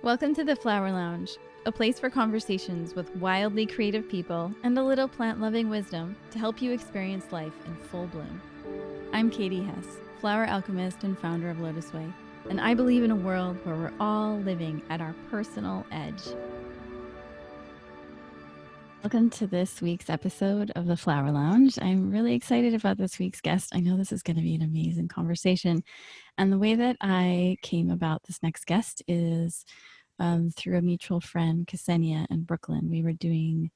Welcome to the Flower Lounge, a place for conversations with wildly creative people and a little plant-loving wisdom to help you experience life in full bloom. I'm Katie Hess, flower alchemist and founder of LOTUSWEI, and I believe in a world where we're all living at our personal edge. Welcome to this week's episode of the Flower Lounge. I'm really excited about this week's guest. I know this is going to be an amazing conversation. And the way that I came about this next guest is through a mutual friend, Ksenia, in Brooklyn. We were doing,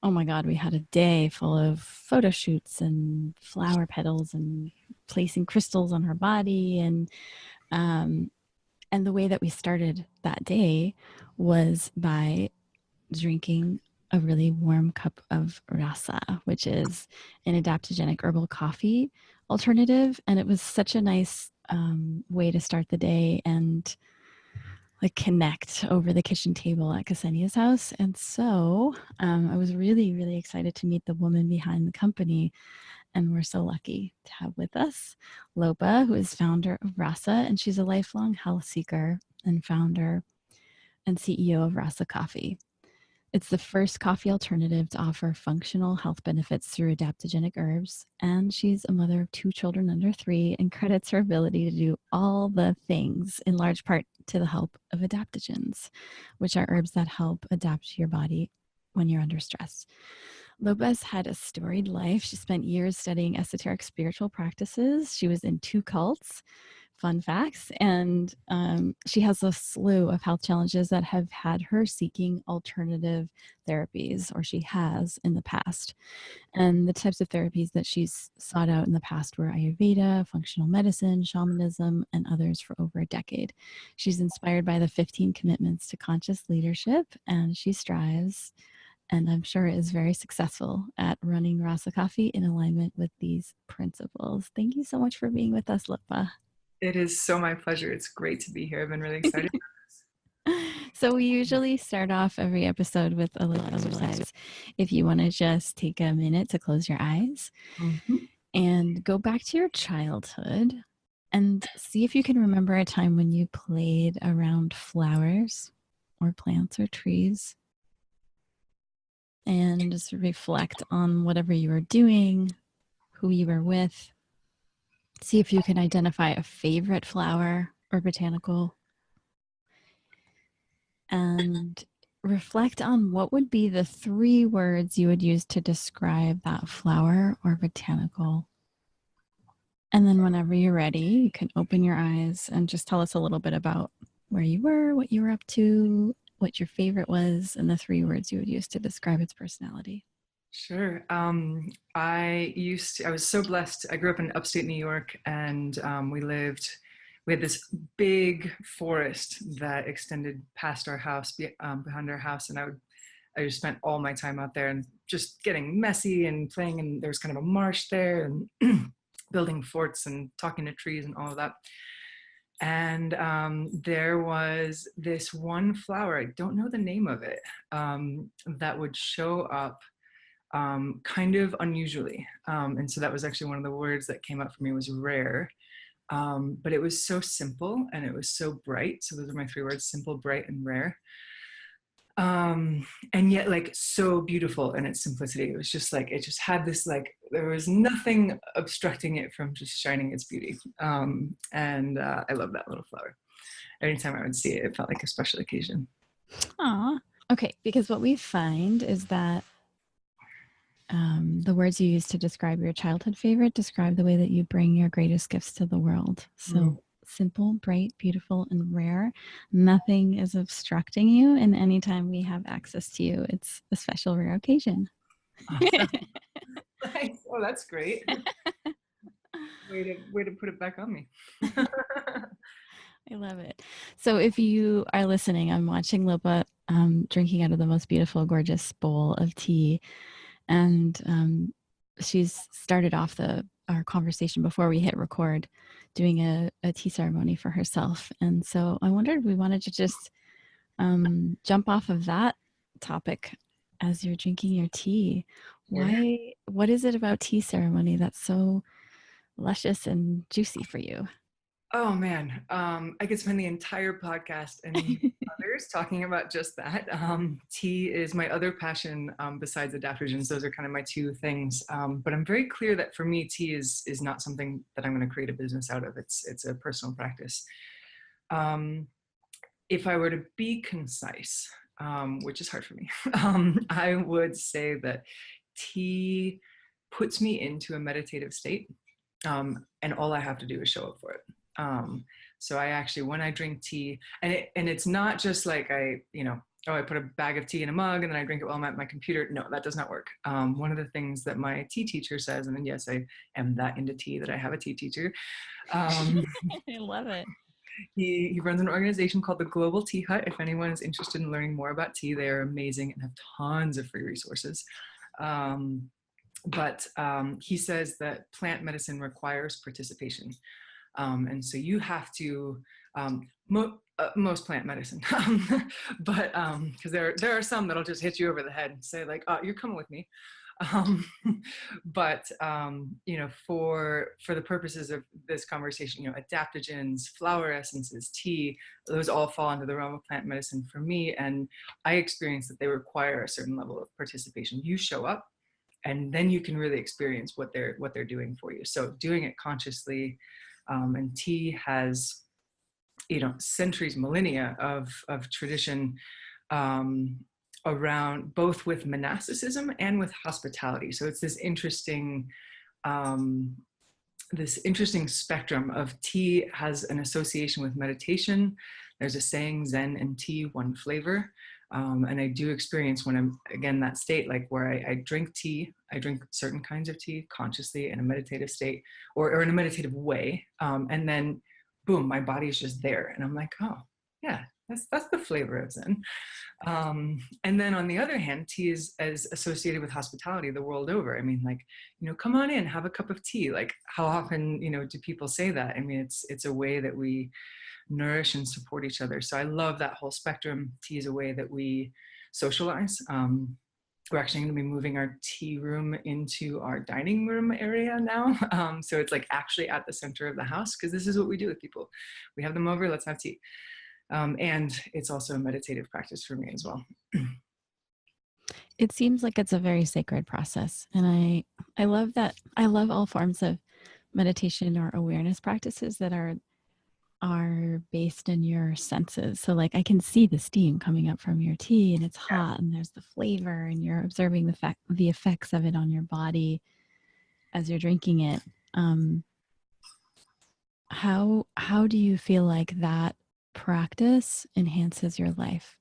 we had a day full of photo shoots and flower petals and placing crystals on her body. And the way that we started that day was by drinking a really warm cup of Rasa, which is an adaptogenic herbal coffee alternative. And it was such a nice way to start the day and like connect over the kitchen table at Ksenia's house. And so I was really, really excited to meet the woman behind the company. And we're so lucky to have with us Lopa, who is founder of Rasa, and she's a lifelong health seeker and founder and CEO of Rasa Koffee. It's the first coffee alternative to offer functional health benefits through adaptogenic herbs, and she's a mother of 2 children under 3 and credits her ability to do all the things in large part to the help of adaptogens, which are herbs that help adapt to your body when you're under stress. Lopa's had a storied life. She spent years studying esoteric spiritual practices. She was in 2 cults. Fun facts. And she has a slew of health challenges that have had her seeking alternative therapies, or she has in the past. And the types of therapies that she's sought out in the past were Ayurveda, functional medicine, shamanism, and others for over a decade. She's inspired by the 15 commitments to conscious leadership, and she strives, and I'm sure is very successful at running Rasa Koffee in alignment with these principles. Thank you so much for being with us, Lopa. It is so my pleasure. It's great to be here. I've been really excited about this. So we usually start off every episode with a little exercise. If you want to just take a minute to close your eyes and go back to your childhood and see if you can remember a time when you played around flowers or plants or trees, and just reflect on whatever you were doing, who you were with. See if you can identify a favorite flower or botanical, and reflect on what would be the 3 words you would use to describe that flower or botanical. And then whenever you're ready, you can open your eyes and just tell us a little bit about where you were, what you were up to, what your favorite was, and the 3 words you would use to describe its personality. Sure. I was so blessed. I grew up in upstate New York, and we had this big forest that extended past our house, behind our house. And I just spent all my time out there and just getting messy and playing. And there was kind of a marsh there, and building forts and talking to trees and all of that. And there was this one flower, I don't know the name of it, that would show up kind of unusually. And so that was actually one of the words that came up for me, was rare. But it was so simple and it was so bright. So those are my 3 words: simple, bright, and rare. And yet like so beautiful in its simplicity. It was just like, it just had this, like, there was nothing obstructing it from just shining its beauty. And I love that little flower. Anytime I would see it, it felt like a special occasion. Aw. Okay. Because what we find is that the words you use to describe your childhood favorite describe the way that you bring your greatest gifts to the world. So simple, bright, beautiful, and rare. Nothing is obstructing you, and anytime we have access to you, it's a special, rare occasion. Awesome. Oh, that's great. Way to put it back on me. I love it. So if you are listening, I'm watching Lopa drinking out of the most beautiful, gorgeous bowl of tea. And she's started off our conversation before we hit record doing a tea ceremony for herself. And so I wondered if we wanted to just jump off of that topic as you're drinking your tea. What is it about tea ceremony that's so luscious and juicy for you? Oh man, I could spend the entire podcast and others years talking about just that. Tea is my other passion besides adaptogens. Those are kind of my two things. But I'm very clear that for me, tea is not something that I'm going to create a business out of. It's a personal practice. If I were to be concise, which is hard for me, I would say that tea puts me into a meditative state, and all I have to do is show up for it. So I actually, when I drink tea, and it's not just like I put a bag of tea in a mug and then I drink it while I'm at my computer. No, that does not work. One of the things that my tea teacher says, and then yes, I am that into tea that I have a tea teacher. I love it. He runs an organization called the Global Tea Hut. If anyone is interested in learning more about tea, they are amazing and have tons of free resources. But he says that plant medicine requires participation. And so you have to, most plant medicine, but because there are some that'll just hit you over the head and say like, oh, you're coming with me. But for the purposes of this conversation, adaptogens, flower essences, tea, those all fall into the realm of plant medicine for me. And I experience that they require a certain level of participation. You show up, and then you can really experience what they're doing for you. So doing it consciously, and tea has, centuries, millennia of tradition around, both with monasticism and with hospitality. So it's this interesting spectrum of tea has an association with meditation. There's a saying, Zen and tea, one flavor. And I do experience when I'm, again, that state, like where I drink tea, I drink certain kinds of tea consciously in a meditative state or in a meditative way. And then boom, my body's just there. And I'm like, oh yeah, that's the flavor of Zen. And then on the other hand, tea is as associated with hospitality the world over. I mean, like, come on in, have a cup of tea. Like how often, do people say that? I mean, it's a way that we nourish and support each other. So I love that whole spectrum. Tea is a way that we socialize. We're actually going to be moving our tea room into our dining room area now. So it's like actually at the center of the house, because this is what we do with people. We have them over, let's have tea. And it's also a meditative practice for me as well. It seems like it's a very sacred process. And I love that. I love all forms of meditation or awareness practices that are based in your senses. So like I can see the steam coming up from your tea and it's hot and there's the flavor and you're observing the effects of it on your body as you're drinking it. How do you feel like that practice enhances your life?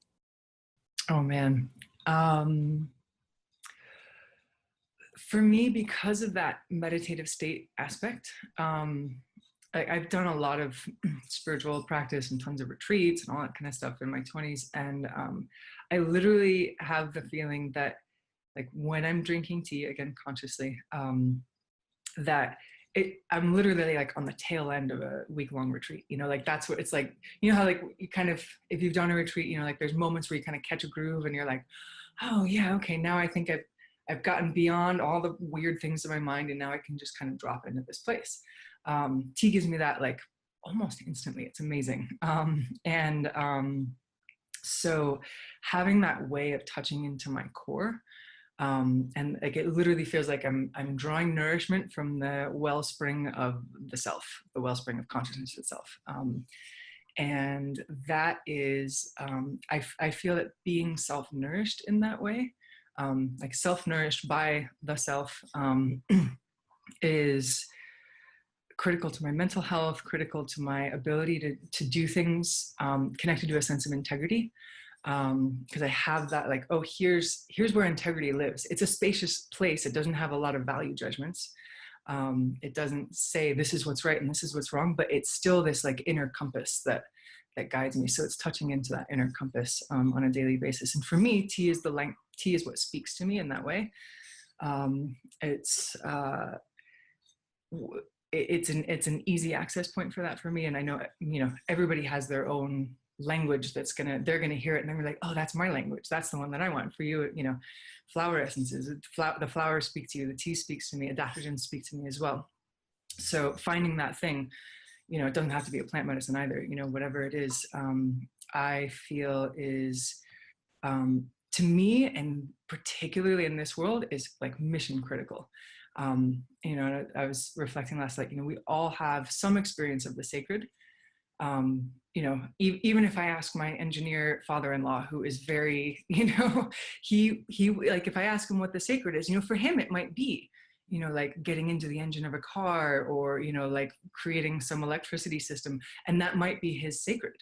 Oh man. For me, because of that meditative state aspect, I've done a lot of spiritual practice and tons of retreats and all that kind of stuff in my 20s. And I literally have the feeling that like when I'm drinking tea, again, consciously, that I'm literally like on the tail end of a week-long retreat, like that's what it's like, how like you kind of, if you've done a retreat, like there's moments where you kind of catch a groove and you're like, oh yeah, okay, now I think I've gotten beyond all the weird things in my mind and now I can just kind of drop into this place. Tea gives me that like almost instantly. It's amazing. So having that way of touching into my core, and like it literally feels like I'm drawing nourishment from the wellspring of the self, the wellspring of consciousness itself. And that is, I feel that being self-nourished in that way, like self-nourished by the self, is critical to my mental health, critical to my ability to do things, connected to a sense of integrity. Because I have that like, oh, here's where integrity lives. It's a spacious place. It doesn't have a lot of value judgments. It doesn't say this is what's right and this is what's wrong, but it's still this like inner compass that guides me. So it's touching into that inner compass on a daily basis. And for me, tea is what speaks to me in that way. It's an easy access point for that for me. And I know, everybody has their own language they're gonna hear it and they're like, oh, that's my language. That's the one that I want. For you, flower essences, the flowers speak to you, the tea speaks to me, adaptogens speak to me as well. So finding that thing, it doesn't have to be a plant medicine either, whatever it is, I feel is, to me, and particularly in this world, is like mission critical. I was reflecting last night, we all have some experience of the sacred. Even if I ask my engineer father-in-law, who is very, he like, if I ask him what the sacred is, for him, it might be, like getting into the engine of a car, or, like creating some electricity system, and that might be his sacred.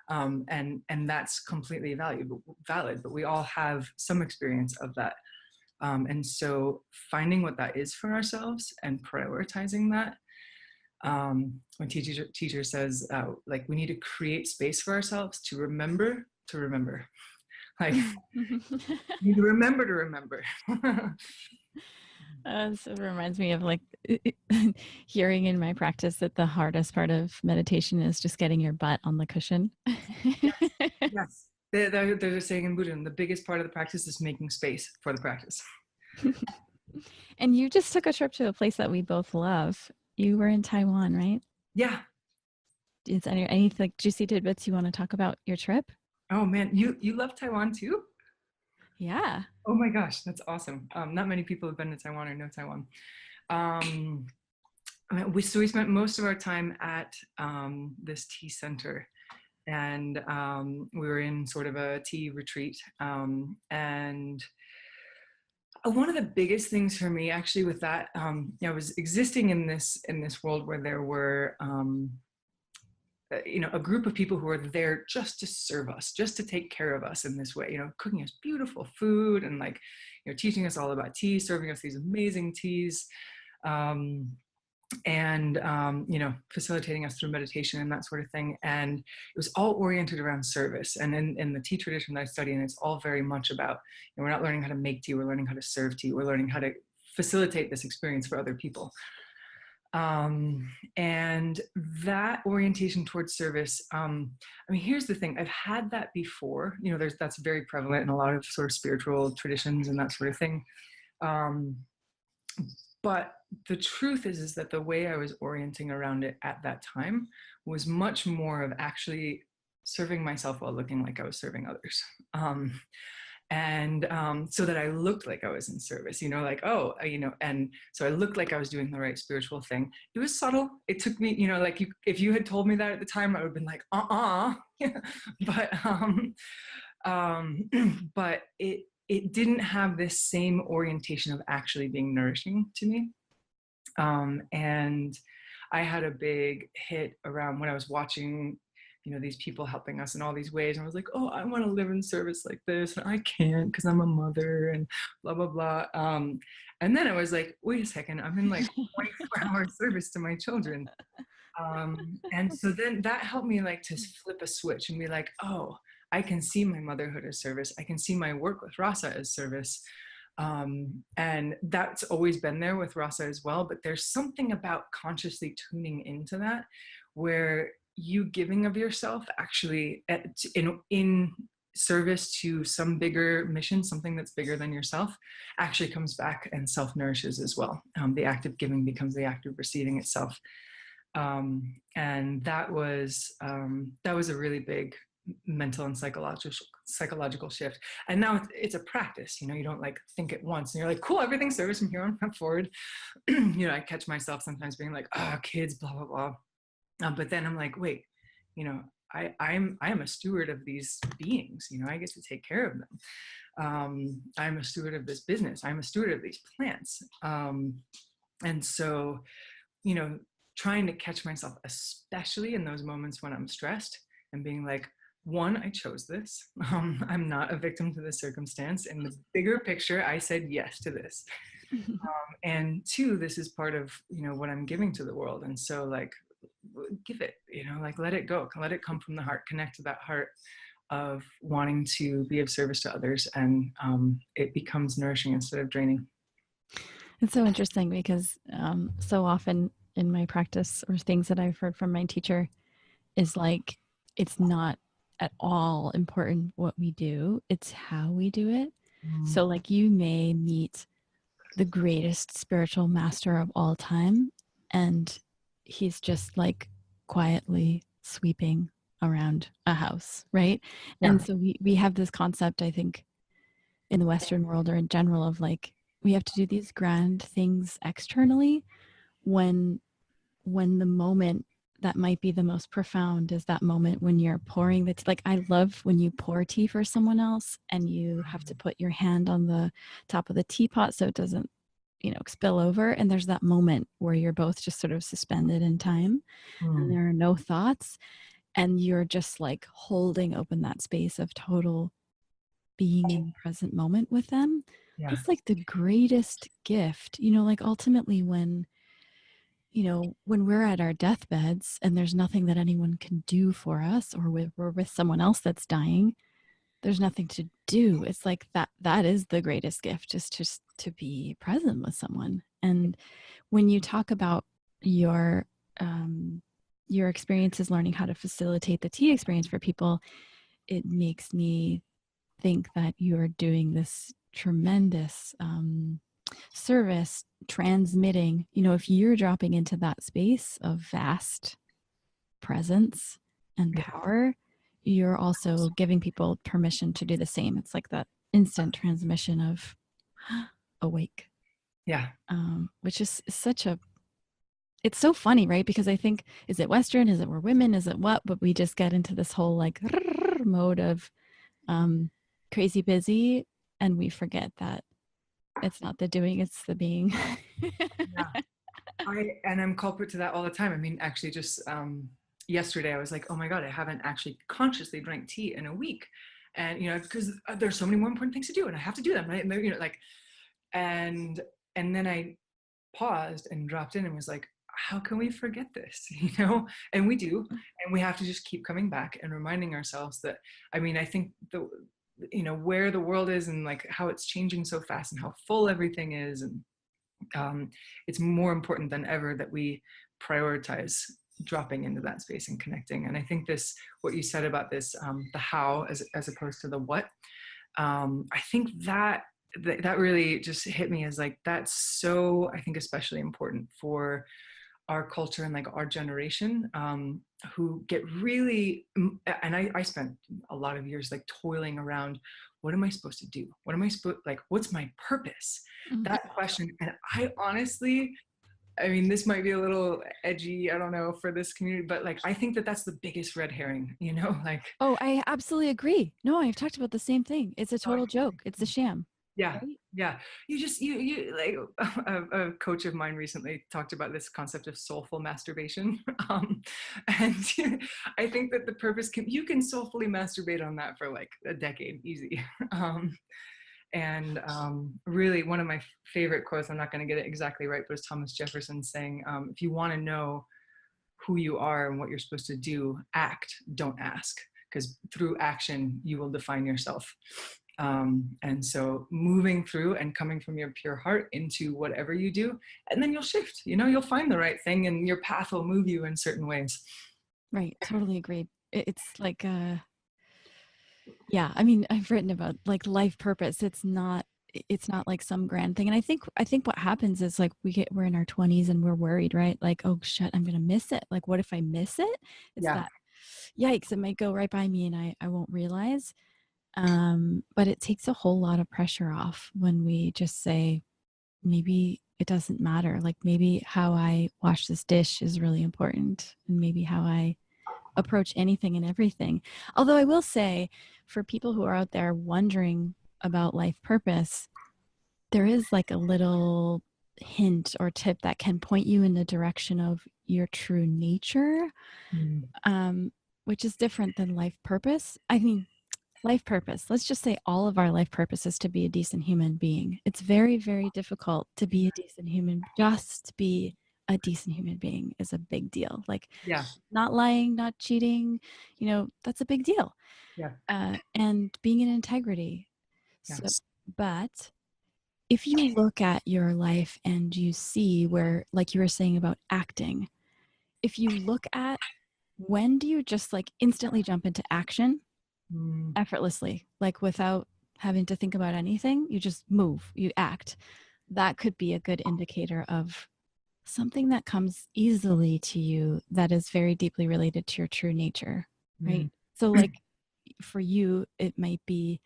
And that's completely valid, but we all have some experience of that. And so finding what that is for ourselves and prioritizing that. When teacher says, like, we need to create space for ourselves to remember, like, you need to remember. So it reminds me of like hearing in my practice that the hardest part of meditation is just getting your butt on the cushion. Yes. There's a saying in Buddhism, the biggest part of the practice is making space for the practice. And you just took a trip to a place that we both love. You were in Taiwan, right? Yeah. Is there any like juicy tidbits you want to talk about your trip? Oh man, you love Taiwan too? Yeah. Oh my gosh, that's awesome. Not many people have been to Taiwan or know Taiwan. We spent most of our time at this tea center, and we were in sort of a tea retreat. And one of the biggest things for me, actually, with that, I was existing in this world where there were a group of people who are there just to serve us, just to take care of us in this way, cooking us beautiful food, and like, teaching us all about tea, serving us these amazing teas, and facilitating us through meditation and that sort of thing. And it was all oriented around service. And in the tea tradition that I study, and it's all very much about, we're not learning how to make tea, we're learning how to serve tea, we're learning how to facilitate this experience for other people. And that orientation towards service, here's the thing, I've had that before, that's very prevalent in a lot of sort of spiritual traditions and that sort of thing. But the truth is that the way I was orienting around it at that time was much more of actually serving myself while looking like I was serving others. So that I looked like I was in service, and so I looked like I was doing the right spiritual thing. It was subtle. It took me, if you had told me that at the time, I would have been like, but it didn't have this same orientation of actually being nourishing to me. And I had a big hit around when I was watching, these people helping us in all these ways. And I was like, oh, I want to live in service like this. And I can't because I'm a mother and blah, blah, blah. And then I was like, wait a second, I'm in like 24-hour service to my children. And so then that helped me like to flip a switch and be like, oh, I can see my motherhood as service. I can see my work with Rasa as service. And that's always been there with Rasa as well. But there's something about consciously tuning into that, where you giving of yourself actually in service to some bigger mission, something that's bigger than yourself, actually comes back and self-nourishes as well. The act of giving becomes the act of receiving itself. And that was a really big mental and psychological shift. And now it's a practice, you don't like think it once and you're like, cool, everything's service from here on forward. I catch myself sometimes being like, oh, kids, blah, blah, blah. But then I'm like, wait, I am a steward of these beings, I get to take care of them. I'm a steward of this business. I'm a steward of these plants. And so, trying to catch myself, especially in those moments when I'm stressed, and being like, one, I chose this. I'm not a victim to the circumstance. In the bigger picture, I said yes to this. And two, this is part of, what I'm giving to the world. And so like, give it, like let it go, let it come from the heart, connect to that heart of wanting to be of service to others. And it becomes nourishing instead of draining. It's so interesting because so often in my practice, or things that I've heard from my teacher, is like, it's not at all important what we do, it's how we do it. So like, you may meet the greatest spiritual master of all time, and he's just like quietly sweeping around a house, right? Yeah. And so we have this concept, I think, in the Western world or in general of like, we have to do these grand things externally when the moment that might be the most profound is that moment when you're pouring the tea. Like, I love when you pour tea for someone else and you have to put your hand on the top of the teapot so it doesn't, spill over. And there's that moment where you're both just sort of suspended in time and there are no thoughts and you're just like holding open that space of total being in the present moment with them. Yeah. That's like the greatest gift, like ultimately when we're at our deathbeds and there's nothing that anyone can do for us, or we're with someone else that's dying, there's nothing to do. It's like that is the greatest gift, just to be present with someone. And when you talk about your experiences learning how to facilitate the tea experience for people, it makes me think that you're doing this tremendous service transmitting, if you're dropping into that space of vast presence and power, you're also giving people permission to do the same. It's like that instant transmission of awake. Yeah. Which is it's so funny, right? Because I think, is it Western? Is it we're women? Is it what? But we just get into this whole like mode of crazy busy, and we forget that it's not the doing, it's the being. Yeah. I'm culprit to that all the time. I mean, actually just yesterday I was like, oh my God, I haven't actually consciously drank tea in a week. And, because there's so many more important things to do and I have to do them, right? And they're, and then I paused and dropped in and was like, how can we forget this? And we do, and we have to just keep coming back and reminding ourselves that, I mean, I think where the world is and like how it's changing so fast and how full everything is. And it's more important than ever that we prioritize dropping into that space and connecting. And I think what you said about this, the how as opposed to the what, I think that really just hit me as like, that's so, I think, especially important for our culture and like our generation, who get really, and I spent a lot of years like toiling around, what am I supposed to do? What am I what's my purpose? Mm-hmm. That question. And I honestly, I mean, this might be a little edgy, I don't know, for this community, but like, I think that that's the biggest red herring, like. Oh, I absolutely agree. No, I've talked about the same thing. It's a total joke. It's a sham. Yeah. Right? Yeah. You like a coach of mine recently talked about this concept of soulful masturbation. And I think that the purpose you can soulfully masturbate on that for like a decade, easy. And really one of my favorite quotes, I'm not going to get it exactly right, but it's Thomas Jefferson saying, if you want to know who you are and what you're supposed to do, act, don't ask, because through action, you will define yourself. And so moving through and coming from your pure heart into whatever you do, and then you'll shift, you'll find the right thing and your path will move you in certain ways. Right. Totally agreed. It's like, yeah, I mean, I've written about like life purpose. It's not like some grand thing. And I think what happens is like we're in our 20s and we're worried, right? Like, oh shit, I'm going to miss it. Like, what if I miss it? It's that, yikes, it might go right by me and I won't realize. But it takes a whole lot of pressure off when we just say, maybe it doesn't matter. Like maybe how I wash this dish is really important, and maybe how I approach anything and everything. Although I will say, for people who are out there wondering about life purpose, there is like a little hint or tip that can point you in the direction of your true nature, which is different than life purpose. I mean, life purpose, let's just say all of our life purpose is to be a decent human being. It's very, very difficult to be a decent human. Just be a decent human being is a big deal. Like, not lying, not cheating, that's a big deal. And being in integrity. So, but if you look at your life and you see where, like you were saying about acting, if you look at when do you just like instantly jump into action effortlessly, like without having to think about anything, you just move, you act, that could be a good indicator of something that comes easily to you that is very deeply related to your true nature, right? So like for you, it might be,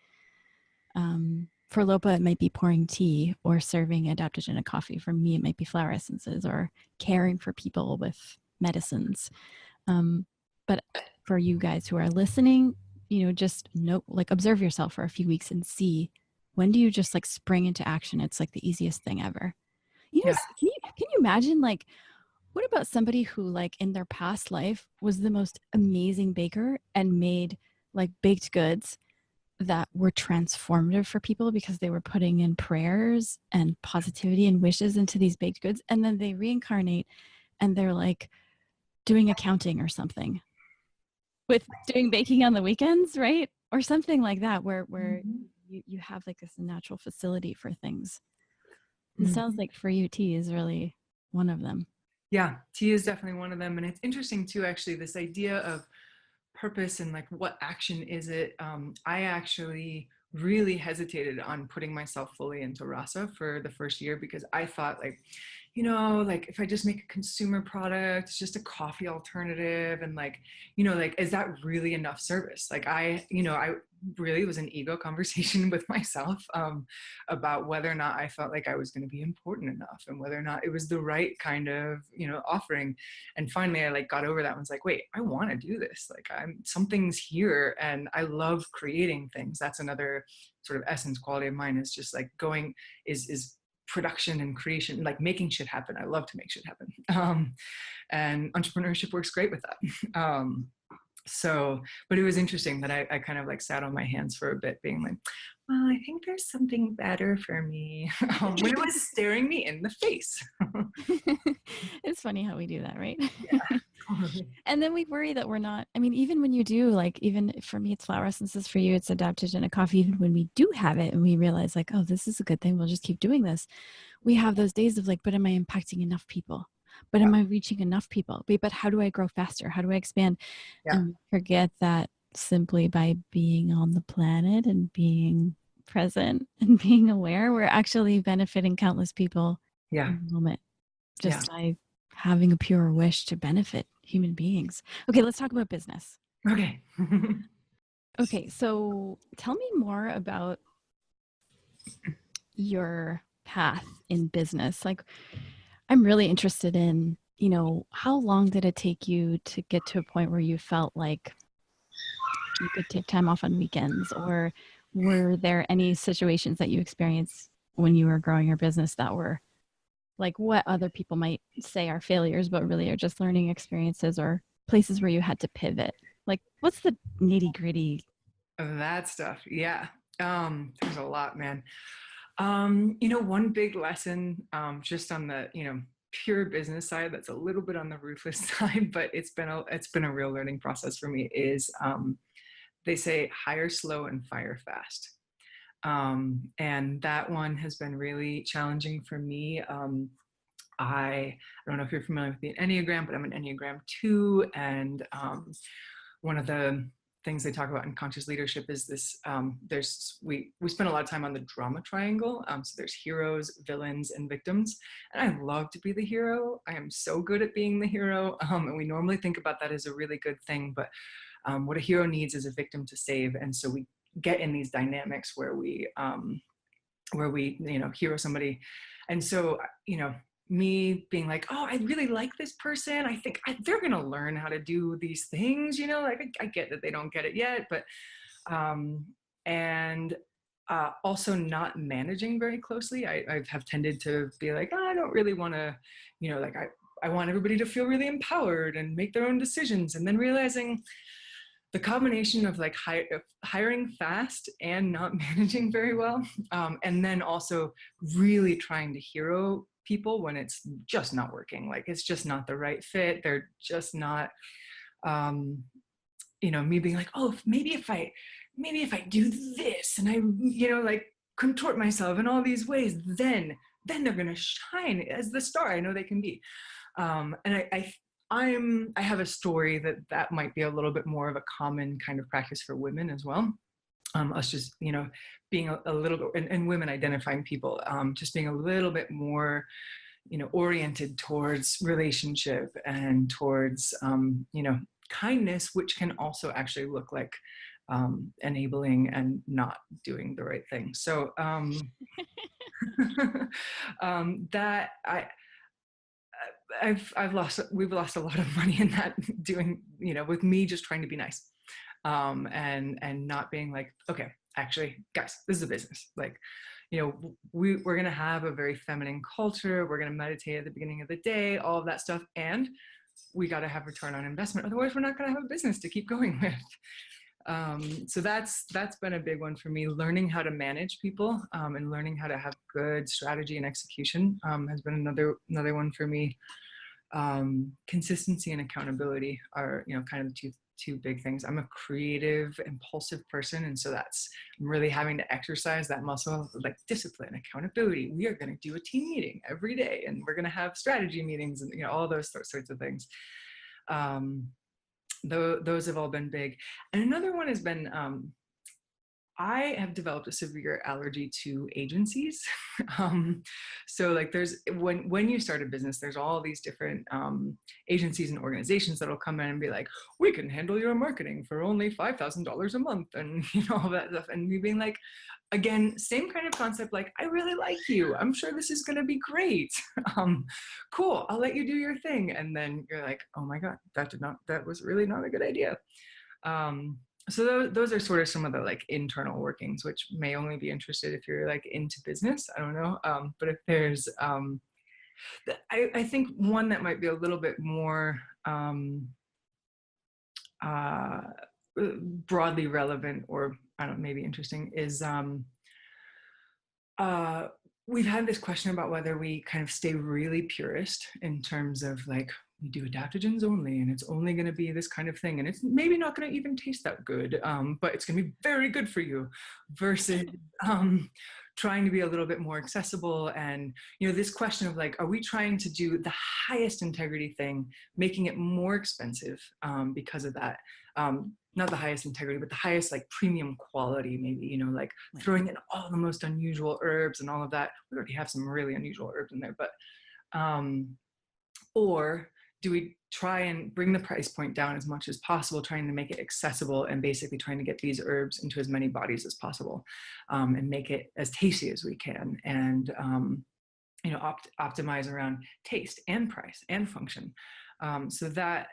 for Lopa, it might be pouring tea or serving adaptogenic coffee. For me, it might be flower essences or caring for people with medicines. But for you guys who are listening, just know, like observe yourself for a few weeks and see, when do you just like spring into action? It's like the easiest thing ever. Yeah. Can you imagine, like, what about somebody who like in their past life was the most amazing baker and made like baked goods that were transformative for people because they were putting in prayers and positivity and wishes into these baked goods, and then they reincarnate and they're like doing accounting or something with doing baking on the weekends, right? Or something like that, where you have like this natural facility for things. It sounds like for you, tea is really one of them. Yeah, tea is definitely one of them. And it's interesting too, actually, this idea of purpose and like what action is it. I actually really hesitated on putting myself fully into Rasa for the first year because I thought like, like if I just make a consumer product, it's just a coffee alternative, and like, like, is that really enough service? Like I really was an ego conversation with myself about whether or not I felt like I was going to be important enough and whether or not it was the right kind of, offering. And finally I like got over that and was like, wait, I want to do this. Like something's here and I love creating things. That's another sort of essence quality of mine, is just like going is production and creation, like making shit happen. I love to make shit happen. And entrepreneurship works great with that. So, but it was interesting that I kind of like sat on my hands for a bit being like, well, I think there's something better for me, when it was staring me in the face. It's funny how we do that, right? Yeah, totally. And then we worry that we're not, I mean, even when you do, like, even for me, it's flower essences, for you, it's adaptogenic coffee. Even when we do have it and we realize like, oh, this is a good thing, we'll just keep doing this. We have those days of like, but am I impacting enough people? But am I reaching enough people? But how do I grow faster? How do I expand? Yeah. And forget that simply by being on the planet and being present and being aware, we're actually benefiting countless people Yeah. in the moment, just by having a pure wish to benefit human beings. Okay, let's talk about business. Okay. Okay, so tell me more about your path in business. Like, I'm really interested in, how long did it take you to get to a point where you felt like you could take time off on weekends? Or were there any situations that you experienced when you were growing your business that were like what other people might say are failures, but really are just learning experiences, or places where you had to pivot? Like, what's the nitty gritty of that stuff? Yeah. There's a lot, man. One big lesson, just on the, pure business side, that's a little bit on the ruthless side, but it's been a real learning process for me, is they say hire slow and fire fast. And that one has been really challenging for me. I don't know if you're familiar with the Enneagram, but I'm an Enneagram 2. And one of the things they talk about in conscious leadership is this, we spend a lot of time on the drama triangle. So there's heroes, villains, and victims. And I love to be the hero. I am so good at being the hero. And we normally think about that as a really good thing, but what a hero needs is a victim to save. And so we get in these dynamics where we hero somebody. And so, me being like, oh, I really like this person. I think they're going to learn how to do these things, like I get that they don't get it yet, but, and also not managing very closely. I have tended to be like, oh, I don't really want to, like I want everybody to feel really empowered and make their own decisions. And then realizing the combination of like hiring fast and not managing very well, and then also really trying to hero people when it's just not working, like it's just not the right fit, they're just not, me being like, oh, maybe if I do this and I like contort myself in all these ways, then they're gonna shine as the star I know they can be. And I have a story that might be a little bit more of a common kind of practice for women as well. Us just, being a little bit, and women identifying people, just being a little bit more, oriented towards relationship and towards, kindness, which can also actually look like enabling and not doing the right thing. So that we've lost a lot of money in that, doing, with me just trying to be nice, and not being like, okay, actually, guys, this is a business. Like, we're going to have a very feminine culture. We're going to meditate at the beginning of the day, all of that stuff. And we got to have return on investment. Otherwise, we're not going to have a business to keep going with. So that's been a big one for me. Learning how to manage people, and learning how to have good strategy and execution, has been another one for me. Consistency and accountability are, kind of the two big things. I'm a creative, impulsive person, and so I'm really having to exercise that muscle, like discipline, accountability. We are going to do a team meeting every day, and we're going to have strategy meetings, and all those sorts of things. Those have all been big. And another one has been, I have developed a severe allergy to agencies. So like when you start a business, there's all these different agencies and organizations that'll come in and be like, we can handle your marketing for only $5,000 a month, and all that stuff. And me being like, again, same kind of concept, like, I really like you. I'm sure this is going to be great. Cool. I'll let you do your thing. And then you're like, oh my God, that was really not a good idea. So those are sort of some of the like internal workings, which may only be interested if you're like into business. I don't know. But if there's, I think one that might be a little bit more broadly relevant, or I don't know, maybe interesting, is we've had this question about whether we kind of stay really purist in terms of like, we do adaptogens only, and it's only going to be this kind of thing, and it's maybe not going to even taste that good, but it's going to be very good for you, versus trying to be a little bit more accessible. And this question of like, are we trying to do the highest integrity thing, making it more expensive because of that? Not the highest integrity, but the highest like premium quality, maybe, like throwing in all the most unusual herbs and all of that. We already have some really unusual herbs in there, but or do we try and bring the price point down as much as possible, trying to make it accessible, and basically trying to get these herbs into as many bodies as possible, and make it as tasty as we can, and optimize around taste and price and function. So that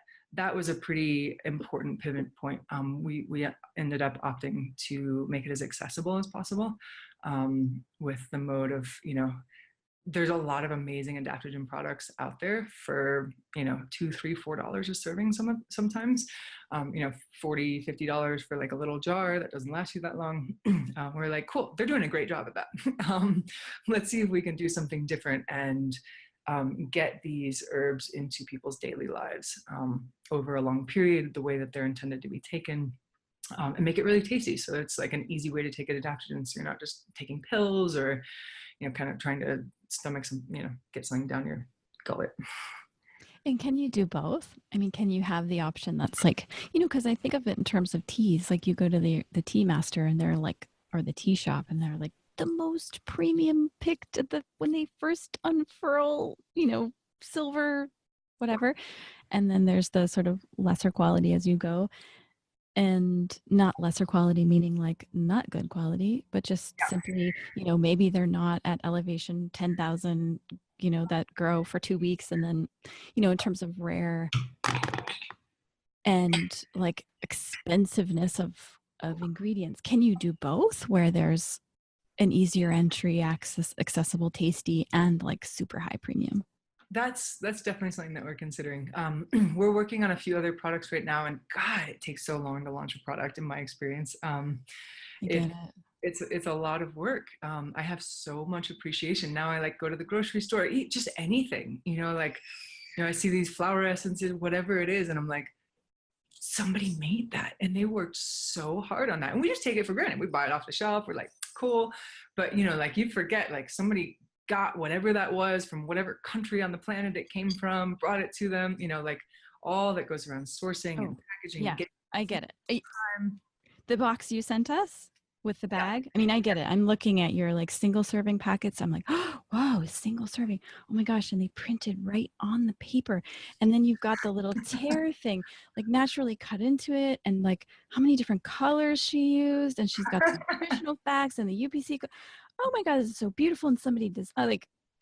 was a pretty important pivot point. We ended up opting to make it as accessible as possible, with the mode of, there's a lot of amazing adaptogen products out there for, $2, $3, $4 a serving sometimes, $40, $50 for like a little jar that doesn't last you that long. We're like, cool, they're doing a great job at that. Let's see if we can do something different and get these herbs into people's daily lives over a long period, the way that they're intended to be taken. And make it really tasty. So it's like an easy way to take an adaptogen. So you're not just taking pills or, kind of trying to stomach some, get something down your gullet. And can you do both? I mean, can you have the option that's like, because I think of it in terms of teas, like you go to the tea master and they're like, or the tea shop, and they're like the most premium picked when they first unfurl, silver, whatever. And then there's the sort of lesser quality as you go. And not lesser quality, meaning like not good quality, but just simply, maybe they're not at elevation 10,000, that grow for 2 weeks. And then, in terms of rare and like expensiveness of ingredients, can you do both where there's an easier entry, accessible, tasty, and like super high premium? That's definitely something that we're considering. We're working on a few other products right now, and God, it takes so long to launch a product in my experience. It's a lot of work. I have so much appreciation. Now I like go to the grocery store, eat just anything, I see these flower essences, whatever it is, and I'm like, somebody made that and they worked so hard on that. And we just take it for granted. We buy it off the shelf. We're like, cool. But like you forget, like somebody got whatever that was from whatever country on the planet it came from, brought it to them, like all that goes around sourcing and packaging. Yeah, I get it. The box you sent us, with the bag. I mean, I get it. I'm looking at your like single serving packets. I'm like, oh, wow, single serving. Oh my gosh. And they printed right on the paper. And then you've got the little tear thing, like naturally cut into it. And like how many different colors she used. And she's got the nutritional facts and the UPC. Oh my God, this is so beautiful. And somebody does, I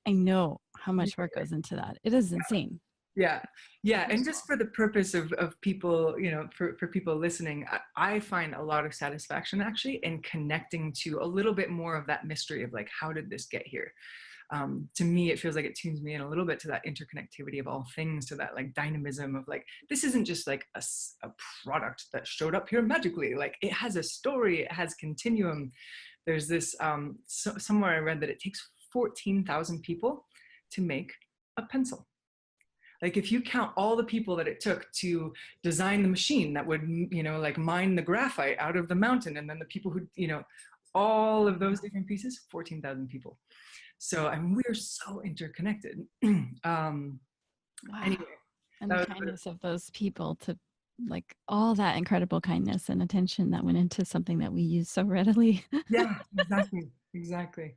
know how much work goes into that. It is insane. Yeah. Yeah. And just for the purpose of people, for people listening, I find a lot of satisfaction actually in connecting to a little bit more of that mystery of like, how did this get here? To me, it feels like it tunes me in a little bit to that interconnectivity of all things, to that like dynamism of like, this isn't just like a product that showed up here magically. Like it has a story, it has continuum. There's this, somewhere I read that it takes 14,000 people to make a pencil. Like if you count all the people that it took to design the machine that would, like mine the graphite out of the mountain, and then the people who, all of those different pieces, 14,000 people. So we're so interconnected. Wow. Anyway, and the kindness of those people, to like all that incredible kindness and attention that went into something that we use so readily. Yeah, exactly.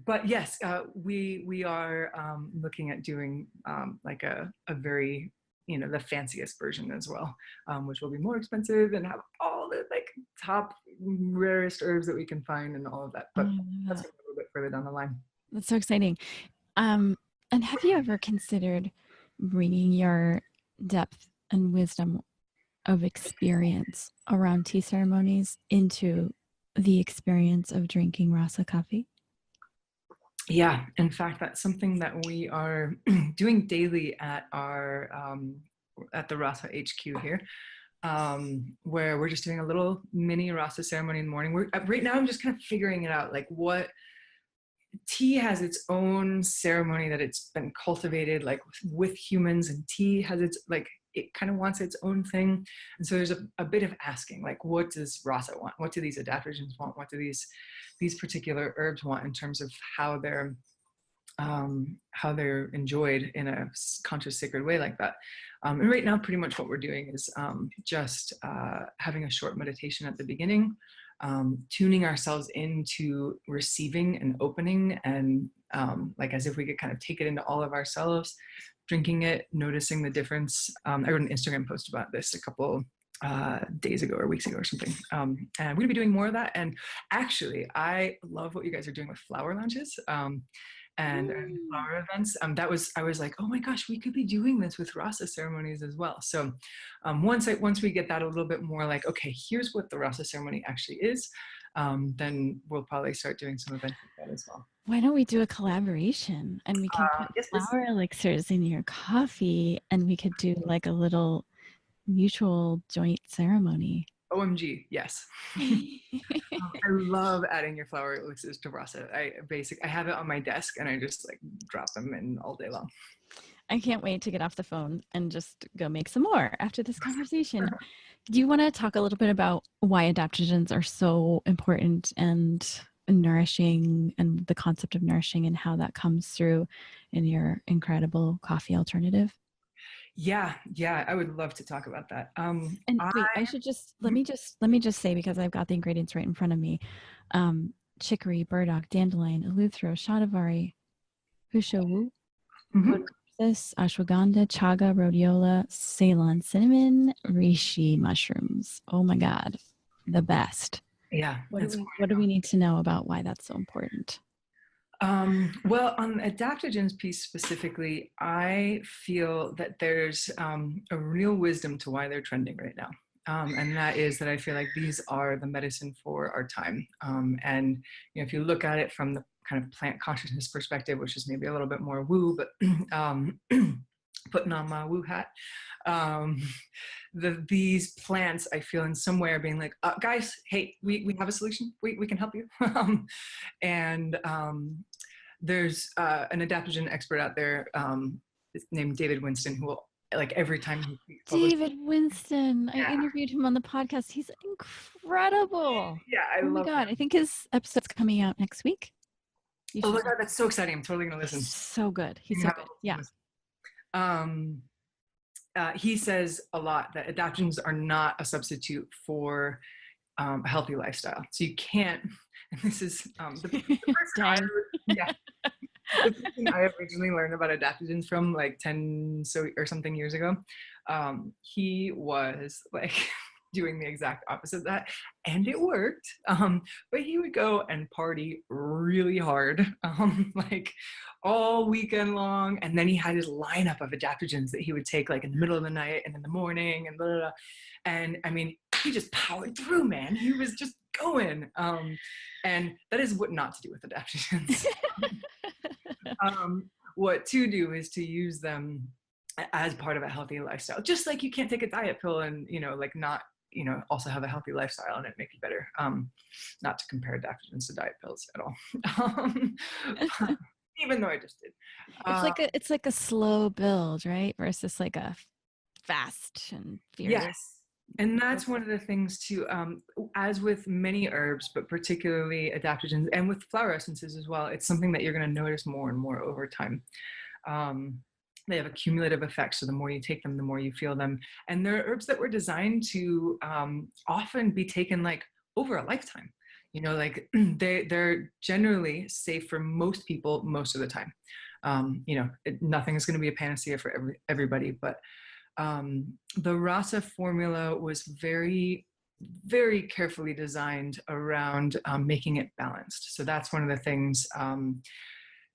But yes, we are looking at doing like a very, the fanciest version as well, which will be more expensive and have all the like top rarest herbs that we can find and all of that. But that's a little bit further down the line. That's so exciting. And have you ever considered bringing your depth and wisdom of experience around tea ceremonies into the experience of drinking Rasa coffee? Yeah, in fact, that's something that we are doing daily at our at the Rasa HQ here, where we're just doing a little mini Rasa ceremony in the morning. Right now I'm just kind of figuring it out, like what tea has its own ceremony that it's been cultivated like with humans, and tea has its like, it kind of wants its own thing. And so there's a bit of asking, like, what does Rasa want? What do these adaptogens want? What do these particular herbs want in terms of how they're enjoyed in a conscious, sacred way like that? And right now, pretty much what we're doing is just having a short meditation at the beginning, tuning ourselves into receiving and opening, and like as if we could kind of take it into all of ourselves, drinking it, noticing the difference. I wrote an Instagram post about this a couple days ago or weeks ago or something. And we're gonna be doing more of that. And actually, I love what you guys are doing with flower lounges and flower events. I was like, oh my gosh, we could be doing this with Rasa ceremonies as well. So once we get that a little bit more like, okay, here's what the Rasa ceremony actually is, then we'll probably start doing some events like that as well. Why don't we do a collaboration, and we can put flower elixirs in your coffee, and we could do like a little mutual joint ceremony. OMG, yes. I love adding your flower elixirs to Rasa. I have it on my desk and I just like drop them in all day long. I can't wait to get off the phone and just go make some more after this conversation. Do you want to talk a little bit about why adaptogens are so important and nourishing, and the concept of nourishing, and how that comes through in your incredible coffee alternative? Yeah, I would love to talk about that. And wait, I should just let me just say, because I've got the ingredients right in front of me: chicory, burdock, dandelion, eleuthero, shatavari, hushawu, ashwagandha, chaga, rhodiola, Ceylon cinnamon, reishi mushrooms. Oh my God, the best. Yeah. What do we need to know about why that's so important? Well, on the adaptogens piece specifically, I feel that there's a real wisdom to why they're trending right now. And that is that I feel like these are the medicine for our time. And if you look at it from the kind of plant consciousness perspective, which is maybe a little bit more woo, but putting on my woo hat, these plants, I feel in some way are being like, guys, hey, we have a solution. We can help you. And there's an adaptogen expert out there named David Winston, who will, like, every time he speaks. David Winston. Yeah. I interviewed him on the podcast. He's incredible. Yeah, I love God. I think his episode's coming out next week. Oh my God, that's so exciting. I'm totally gonna listen. He's so good. He's so good. Yeah. He says a lot that adaptogens are not a substitute for a healthy lifestyle. So you can't, and this is the person the person I originally learned about adaptogens from like 10 or something years ago, he was like doing the exact opposite of that, and it worked. But he would go and party really hard, like all weekend long, and then he had his lineup of adaptogens that he would take like in the middle of the night and in the morning and blah, blah, blah. And I mean, he just powered through, man. He was just going. And that is what not to do with adaptogens. What to do is to use them as part of a healthy lifestyle. Just like you can't take a diet pill and, like not, also have a healthy lifestyle and it make you better. Not to compare adaptogens to diet pills at all. Even though I just did. It's like a slow build, right? Versus like a fast and furious. Yes. And that's one of the things too, as with many herbs, but particularly adaptogens and with flower essences as well, it's something that you're going to notice more and more over time. They have a cumulative effect. So the more you take them, the more you feel them. And they're herbs that were designed to often be taken like over a lifetime. Like they're generally safe for most people most of the time. Nothing is going to be a panacea for everybody, but the Rasa formula was very, very carefully designed around making it balanced. So that's one of the things,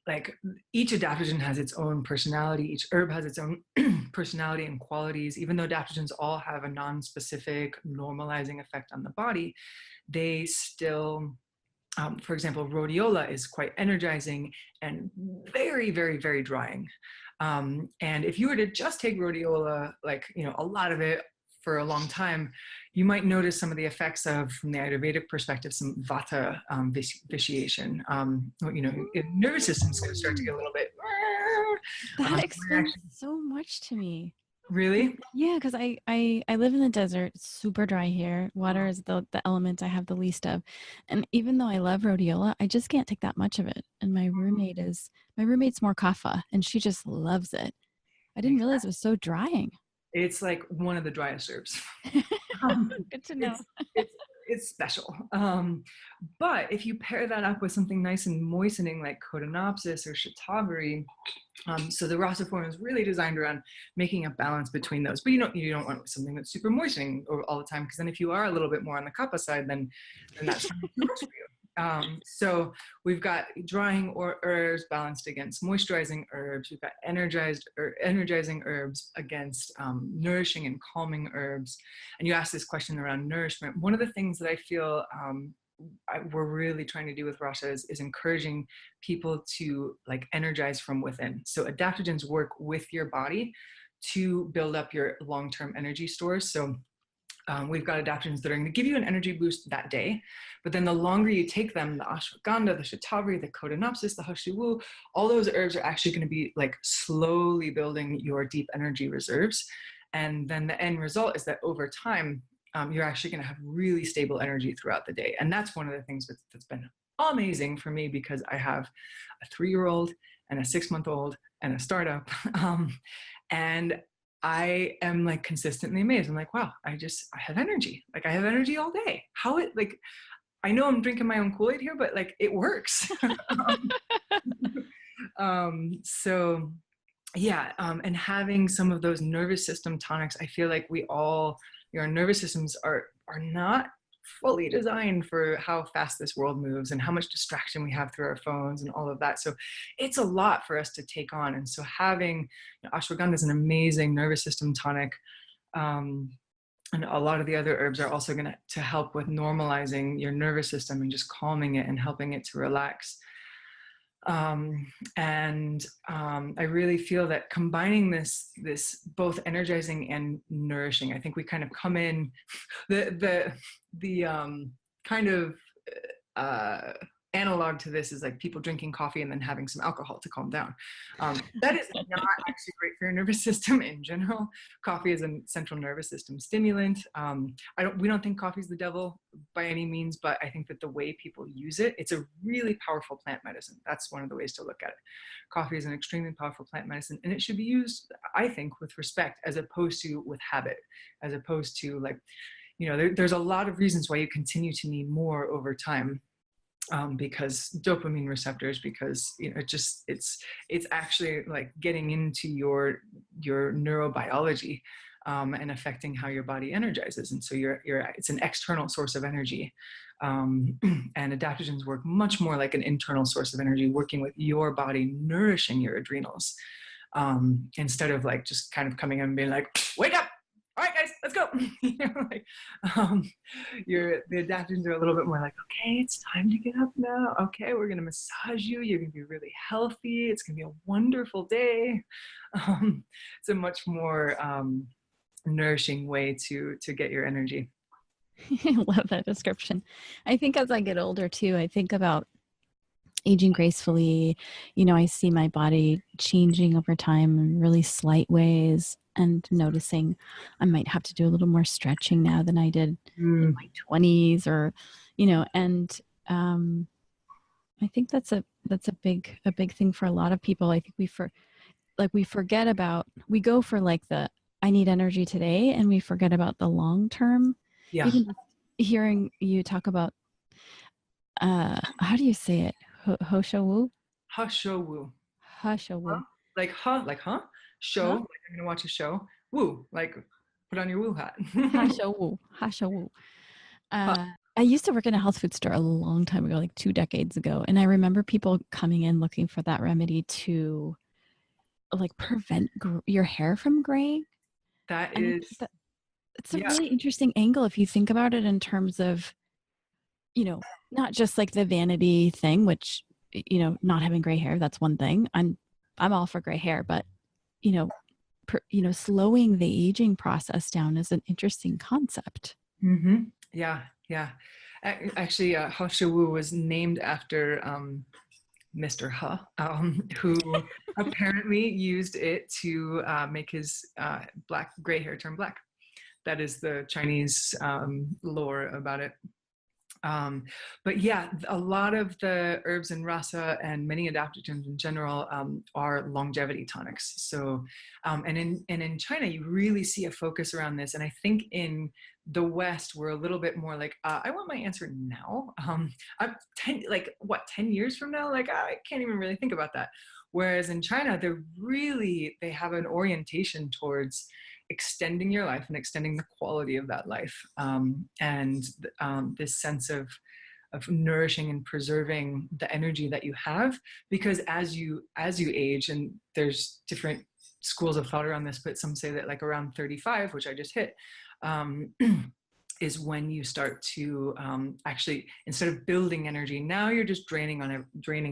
like each adaptogen has its own personality. Each herb has its own personality and qualities. Even though adaptogens all have a non-specific normalizing effect on the body, they still, for example, rhodiola is quite energizing and very, very, very drying. And if you were to just take rhodiola, like, a lot of it for a long time, you might notice some of the effects of, from the Ayurvedic perspective, some vata vitiation. Nervous system's going to start to get a little bit. That explains so much to me. Really? Yeah, because I live in the desert. It's super dry here. Water is the element I have the least of. And even though I love rhodiola, I just can't take that much of it. And my roommate's more kapha, and she just loves it. I didn't realize it was so drying. It's like one of the driest herbs. Good to know. It's special. But if you pair that up with something nice and moistening like Codonopsis or Shatavari, so the Rasa formula is really designed around making a balance between those. But you don't want something that's super moistening all the time, because then if you are a little bit more on the kapha side, then that's too much for you. So we've got drying herbs balanced against moisturizing herbs. We've got energizing herbs against nourishing and calming herbs. And you asked this question around nourishment. One of the things that I feel we're really trying to do with Rasa is encouraging people to like energize from within. So adaptogens work with your body to build up your long-term energy stores. So we've got adaptogens that are going to give you an energy boost that day, but then the longer you take them, the ashwagandha, the shatavari, the codonopsis, the hashiwu, all those herbs are actually going to be like slowly building your deep energy reserves. And then the end result is that over time, you're actually going to have really stable energy throughout the day. And that's one of the things that's been amazing for me, because I have a 3-year-old and a 6-month-old and a startup. And I am like consistently amazed. I'm like, wow, I have energy. Like I have energy all day. I know I'm drinking my own Kool-Aid here, but like it works. So yeah. And having some of those nervous system tonics, I feel like our nervous systems are not fully designed for how fast this world moves and how much distraction we have through our phones and all of that. So it's a lot for us to take on. And so having ashwagandha is an amazing nervous system tonic. And a lot of the other herbs are also going to help with normalizing your nervous system and just calming it and helping it to relax. I really feel that combining this both energizing and nourishing, I think we kind of come in the kind of analog to this is like people drinking coffee and then having some alcohol to calm down. That is not actually great for your nervous system in general. Coffee is a central nervous system stimulant. We don't think coffee is the devil by any means, but I think that the way people use it, it's a really powerful plant medicine. That's one of the ways to look at it. Coffee is an extremely powerful plant medicine, and it should be used, I think, with respect as opposed to with habit, as opposed to like, there's a lot of reasons why you continue to need more over time. Because dopamine receptors, because it's actually like getting into your neurobiology, and affecting how your body energizes, and so it's an external source of energy, and adaptogens work much more like an internal source of energy, working with your body, nourishing your adrenals, instead of like just kind of coming in and being like, wake up, all right guys, let's go. The adaptogens are a little bit more like, okay, it's time to get up now. Okay, we're gonna massage you. You're gonna be really healthy. It's gonna be a wonderful day. It's a much more nourishing way to get your energy. I love that description. I think as I get older too, I think about aging gracefully. I see my body changing over time in really slight ways, and noticing I might have to do a little more stretching now than I did in my 20s, or, and I think that's a big thing for a lot of people. I think we forget about, we go for like I need energy today, and we forget about the long term. Yeah. Even just hearing you talk about, how do you say it? Hoshowu? Hashowu. Hashowu. Like huh? Show, like I'm gonna watch a show. Woo, like put on your woo hat. Hashowu. Hashowu. I used to work in a health food store a long time ago, like 2 decades ago. And I remember people coming in looking for that remedy to like prevent your hair from graying. It's a really interesting angle if you think about it in terms of, not just like the vanity thing, which, not having gray hair, that's one thing. I'm all for gray hair, but, slowing the aging process down is an interesting concept. Mm-hmm. Yeah. Actually, Hoshowu was named after Mr. He, who apparently used it to make his gray hair turn black. That is the Chinese lore about it. But yeah, a lot of the herbs in Rasa and many adaptogens in general are longevity tonics. So, and in China, you really see a focus around this. And I think in the West, we're a little bit more like, I want my answer now. I'm 10 years from now? Like, I can't even really think about that. Whereas in China, they have an orientation towards extending your life and extending the quality of that life, and this sense of nourishing and preserving the energy that you have, because as you age, and there's different schools of thought around this, but some say that like around 35, which I just hit, is when you start to actually, instead of building energy, now you're just draining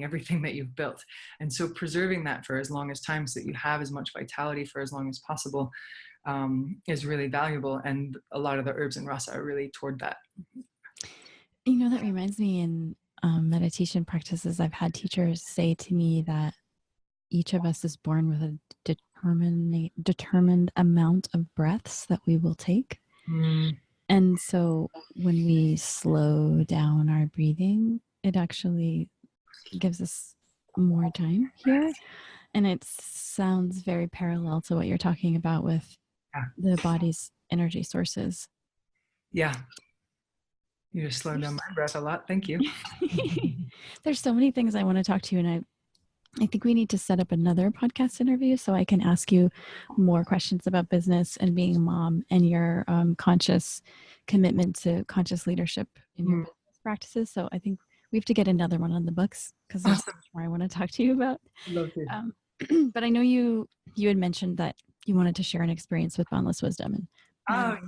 everything that you've built. And so preserving that for as long as time, so that you have as much vitality for as long as possible, is really valuable. And a lot of the herbs in Rasa are really toward that. That reminds me, in meditation practices, I've had teachers say to me that each of us is born with a determined amount of breaths that we will take. And so when we slow down our breathing, it actually gives us more time here. And it sounds very parallel to what you're talking about with the body's energy sources. Yeah. You just slowed down my breath a lot. Thank you. There's so many things I want to talk to you, and I think we need to set up another podcast interview so I can ask you more questions about business and being a mom, and your conscious commitment to conscious leadership in your business practices. So I think we have to get another one on the books, because there's so much more I want to talk to you about. Love to. But I know you had mentioned that you wanted to share an experience with Boundless Wisdom, and I'm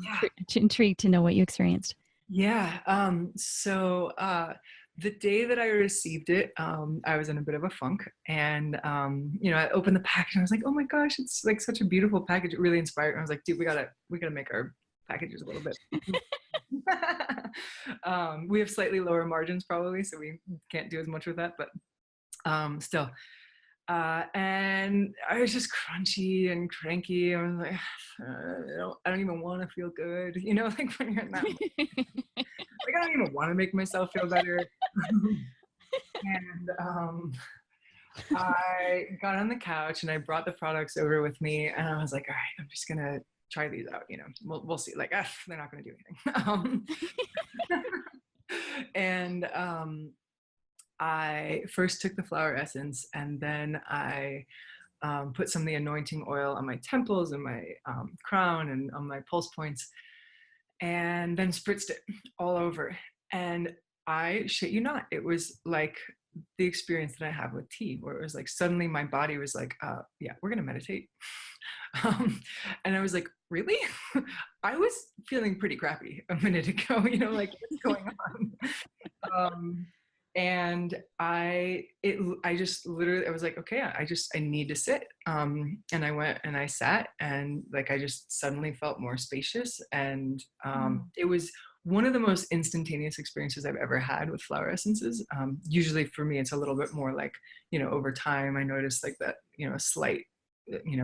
intrigued to know what you experienced. Yeah. So the day that I received it, I was in a bit of a funk, and I opened the package and I was like, oh my gosh, it's like such a beautiful package. It really inspired me. I was like, dude, we gotta make our packages a little bit. We have slightly lower margins probably, so we can't do as much with that, but still. And I was just crunchy and cranky. I was like, I don't even want to feel good. Like when you're in that, like I don't even want to make myself feel better. And I got on the couch and I brought the products over with me, and I was like, all right, I'm just gonna try these out, we'll see. Like, they're not going to do anything. And I first took the flower essence, and then I put some of the anointing oil on my temples and my crown and on my pulse points, and then spritzed it all over. And I shit you not, it was like the experience that I have with tea, where it was like suddenly my body was like, yeah, we're gonna meditate. And I was like, really? I was feeling pretty crappy a minute ago, like, what's going on? And I just literally, I was like, okay, I need to sit. And I went and I sat, and like, I just suddenly felt more spacious. And it was one of the most instantaneous experiences I've ever had with flower essences. Usually for me, it's a little bit more like, over time, I noticed like that, a slight,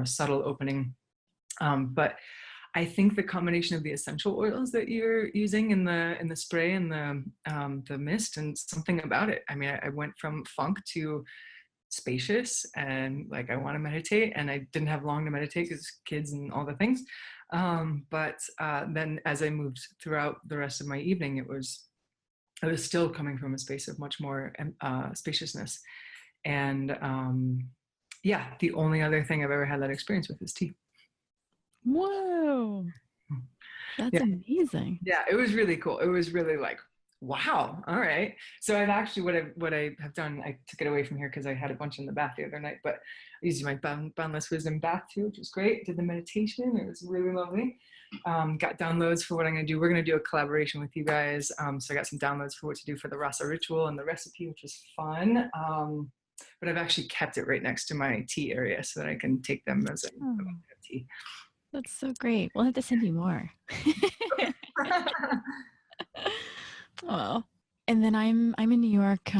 subtle opening. But I think the combination of the essential oils that you're using in the spray and the mist, and something about it. I mean, I went from funk to spacious, and like, I want to meditate, and I didn't have long to meditate because kids and all the things. But then as I moved throughout the rest of my evening, I was still coming from a space of much more spaciousness. And yeah, the only other thing I've ever had that experience with is tea. Whoa, that's amazing. Yeah, it was really cool. It was really like, wow, all right. So I've actually, what I have done, I took it away from here because I had a bunch in the bath the other night, but I used my boundless wisdom bath too, which was great. Did the meditation, it was really lovely. Got downloads for what I'm going to do. We're going to do a collaboration with you guys. So I got some downloads for what to do for the Rasa ritual and the recipe, which was fun. But I've actually kept it right next to my tea area so that I can take them as a tea. That's so great. We'll have to send you more. Oh, and then I'm in New York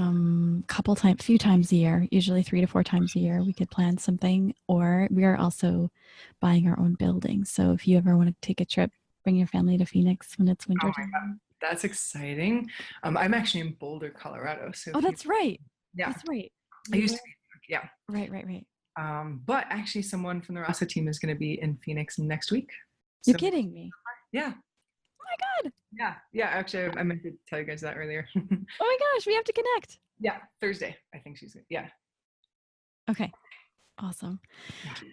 few times a year, usually 3 to 4 times a year. We could plan something, or we are also buying our own building. So if you ever want to take a trip, bring your family to Phoenix when it's winter time. That's exciting. I'm actually in Boulder, Colorado. So that's right. Yeah, that's right. I used to be. Yeah. Right. But actually, someone from the Rasa team is going to be in Phoenix next week. You're kidding me? Yeah. Oh my God. Yeah. Actually, I meant to tell you guys that earlier. Oh my gosh, we have to connect. Yeah, Thursday. I think she's. Yeah. Okay. Awesome.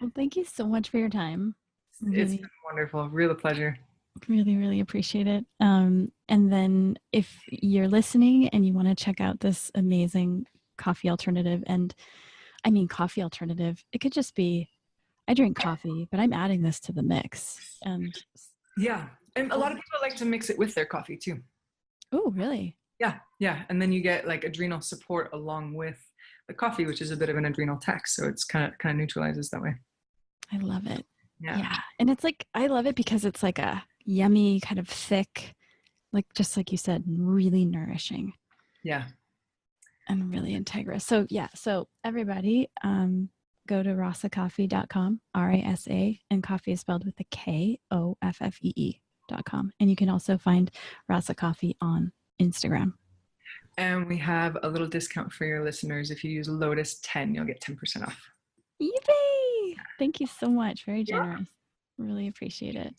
Well, thank you so much for your time. It's been wonderful. Real pleasure. Really, really appreciate it. And then if you're listening and you want to check out this amazing coffee alternative, and I mean coffee alternative, it could just be, I drink coffee, but I'm adding this to the mix. And yeah, and a lot of people like to mix it with their coffee too. Oh, really? Yeah. And then you get like adrenal support along with the coffee, which is a bit of an adrenal tax. So it's kind of neutralizes that way. I love it. Yeah. And it's like, I love it because it's like a yummy, kind of thick, like, just like you said, really nourishing. Yeah. And really integrous. So so everybody go to rasakoffee.com, RASA, and coffee is spelled with a KOFFEE.com. And you can also find Rasa Koffee on Instagram. And we have a little discount for your listeners. If you use Lotus10, you'll get 10% off. Yippee! Thank you so much. Very generous. Really appreciate it.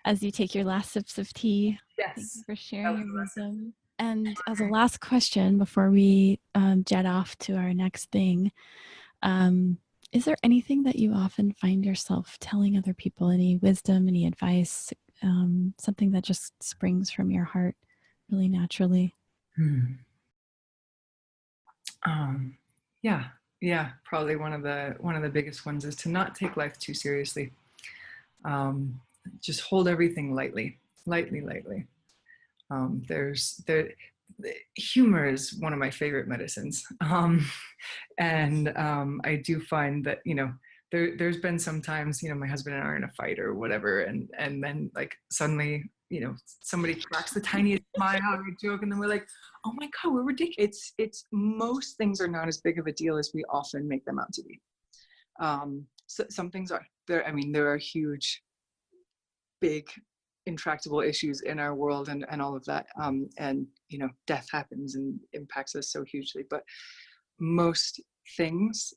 As you take your last sips of tea, yes, thank you for sharing your wisdom. And as a last question before we jet off to our next thing, is there anything that you often find yourself telling other people? Any wisdom, any advice, something that just springs from your heart really naturally? Yeah. Probably one of the biggest ones is to not take life too seriously. Just hold everything lightly. Humor is one of my favorite medicines. And I do find that, there's been some times, my husband and I are in a fight or whatever. And then like suddenly, somebody cracks the tiniest smile or a joke. And then we're like, oh my God, we're ridiculous. It's most things are not as big of a deal as we often make them out to be. So some things are there. I mean, there are huge, big, intractable issues in our world and all of that. And, death happens and impacts us so hugely, but most things,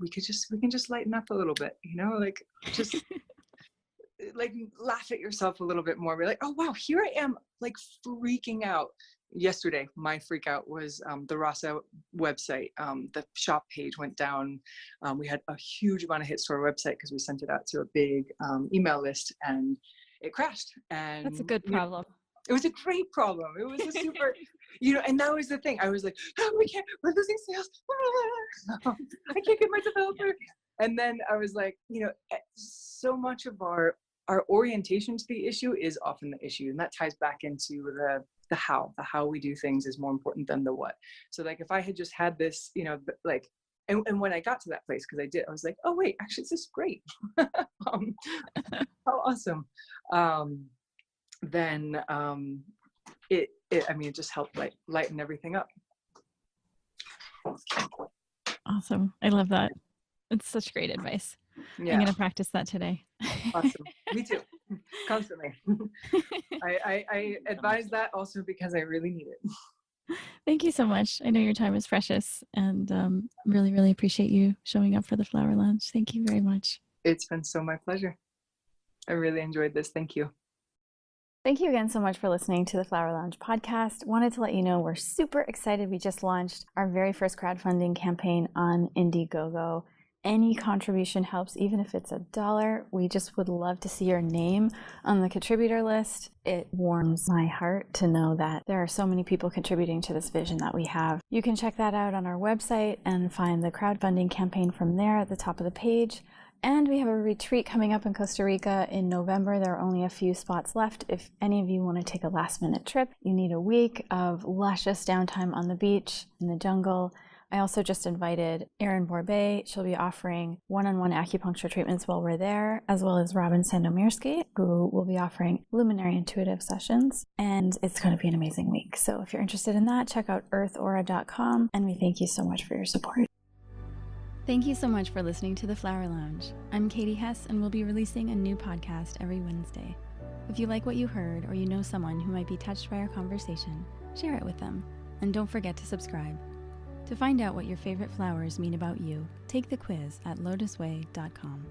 we can just lighten up a little bit, like just like laugh at yourself a little bit more. Be like, oh wow, here I am, like freaking out. Yesterday, my freak out was the Rasa website. The shop page went down. We had a huge amount of hits to our website because we sent it out to a big email list, and it crashed. And that's a good problem. It was a great problem. It was a super, and that was the thing. I was like, oh, we're losing sales. I can't get my developer. And then I was like, so much of our orientation to the issue is often the issue. And that ties back into the how we do things is more important than the what. So like, if I had just had this, and when I got to that place, because I was like, oh wait, actually this is great. How awesome. Then it just helped lighten everything up. Awesome. I love that. It's such great advice. Yeah. I'm going to practice that today. Awesome. Me too. Constantly. I advise that also because I really need it. Thank you so much. I know your time is precious, and really, really appreciate you showing up for the Flower Lounge. Thank you very much. It's been so my pleasure. I really enjoyed this. Thank you. Thank you again so much for listening to the Flowerlounge podcast. Wanted to let you know we're super excited. We just launched our very first crowdfunding campaign on Indiegogo. Any contribution helps, even if it's $1. We just would love to see your name on the contributor list. It warms my heart to know that there are so many people contributing to this vision that we have. You can check that out on our website and find the crowdfunding campaign from there at the top of the page. And we have a retreat coming up in Costa Rica in November. There are only a few spots left. If any of you want to take a last-minute trip, you need a week of luscious downtime on the beach, in the jungle. I also just invited Erin Borbet. She'll be offering one-on-one acupuncture treatments while we're there, as well as Robin Sandomierski, who will be offering luminary intuitive sessions. And it's going to be an amazing week. So if you're interested in that, check out earthaura.com. And we thank you so much for your support. Thank you so much for listening to the Flower Lounge. I'm Katie Hess, and we'll be releasing a new podcast every Wednesday. If you like what you heard, or you know someone who might be touched by our conversation, share it with them. And don't forget to subscribe. To find out what your favorite flowers mean about you, take the quiz at LOTUSWEI.com.